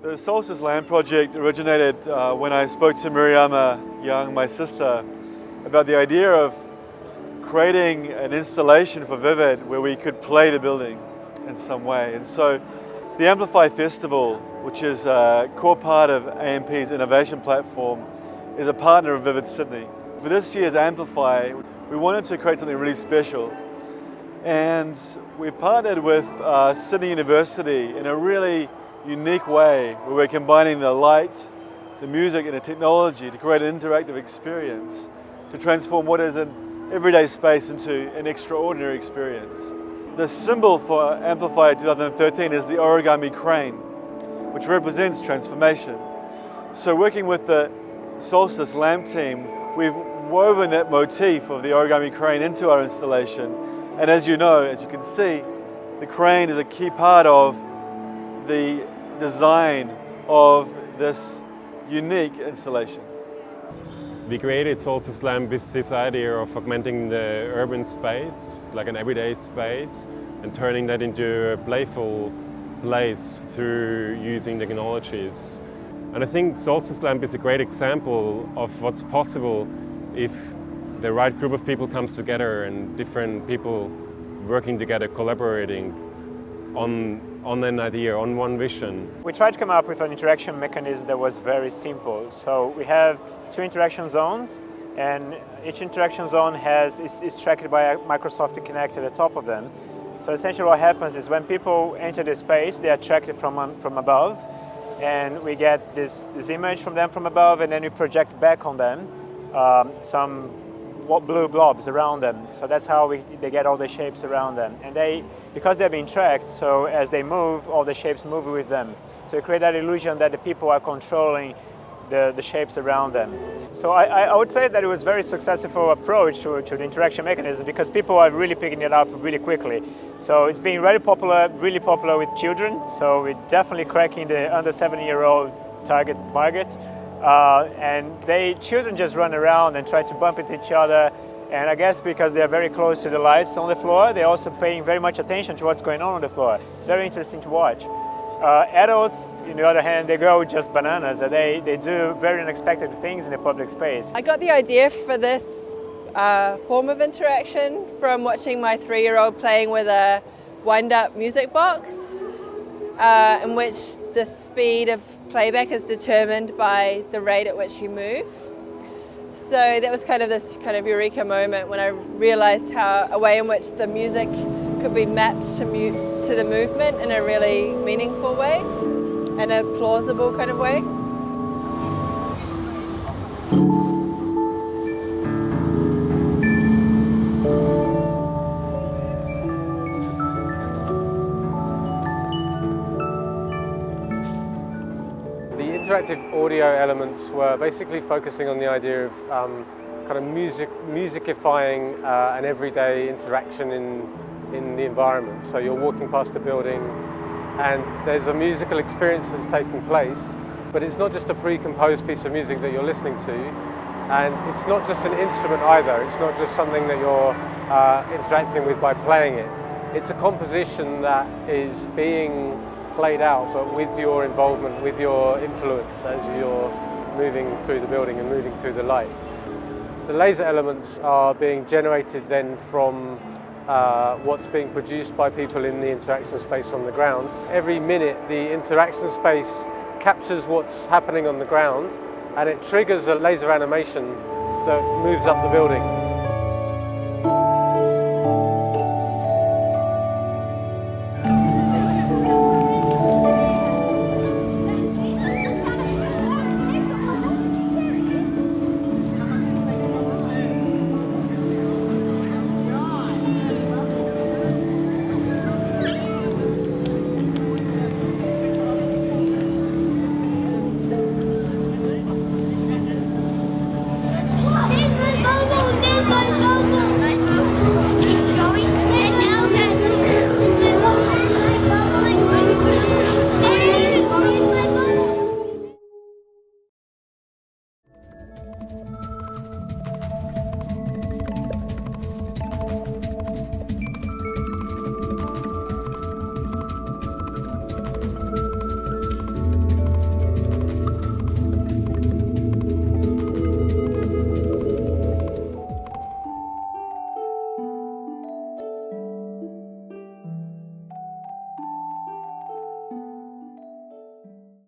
The Solstice LAMP project originated when I spoke to Miriama Young, my sister, about the idea of creating an installation for Vivid where we could play the building in some way. And so the Amplify Festival, which is a core part of AMP's innovation platform, is a partner of Vivid Sydney. For this year's Amplify, we wanted to create something really special. And we partnered with Sydney University in a really unique way where we're combining the light, the music and the technology to create an interactive experience to transform what is an everyday space into an extraordinary experience. The symbol for Amplify 2013 is the origami crane, which represents transformation. So working with the Solstice LAMP team, we've woven that motif of the origami crane into our installation. And as you know, as you can see, the crane is a key part of the design of this unique installation. We created Solstice LAMP with this idea of augmenting the urban space, like an everyday space, and turning that into a playful place through using technologies. And I think Solstice LAMP is a great example of what's possible if the right group of people comes together and different people working together, collaborating on an idea, on one vision. We tried to come up with an interaction mechanism that was very simple. So we have 2 interaction zones, and each interaction zone is tracked by a Microsoft Kinect at the top of them. So essentially what happens is when people enter the space, they are tracked from above, and we get this image from them from above, and then we project back on them some blue blobs around them. So that's how they get all the shapes around them. And because they're being tracked, so as they move, all the shapes move with them. So you create that illusion that the people are controlling the shapes around them. So I would say that it was a very successful approach to the interaction mechanism because people are really picking it up really quickly. So it's been really popular with children. So we're definitely cracking the under 7-year-old target market. And children just run around and try to bump into each other. And I guess because they're very close to the lights on the floor, they're also paying very much attention to what's going on the floor. It's very interesting to watch. Adults, on the other hand, they go just bananas. They do very unexpected things in the public space. I got the idea for this form of interaction from watching my 3-year-old playing with a wind-up music box, in which the speed of playback is determined by the rate at which you move. So that was this eureka moment when I realized a way in which the music could be mapped to the movement in a really meaningful way and a plausible kind of way. The interactive audio elements were basically focusing on the idea of musicifying an everyday interaction in the environment. So you're walking past a building and there's a musical experience that's taking place, but it's not just a pre-composed piece of music that you're listening to, and it's not just an instrument either. It's not just something that you're interacting with by playing it. It's a composition that is being played out, but with your involvement, with your influence as you're moving through the building and moving through the light. The laser elements are being generated then from what's being produced by people in the interaction space on the ground. Every minute the interaction space captures what's happening on the ground and it triggers a laser animation that moves up the building.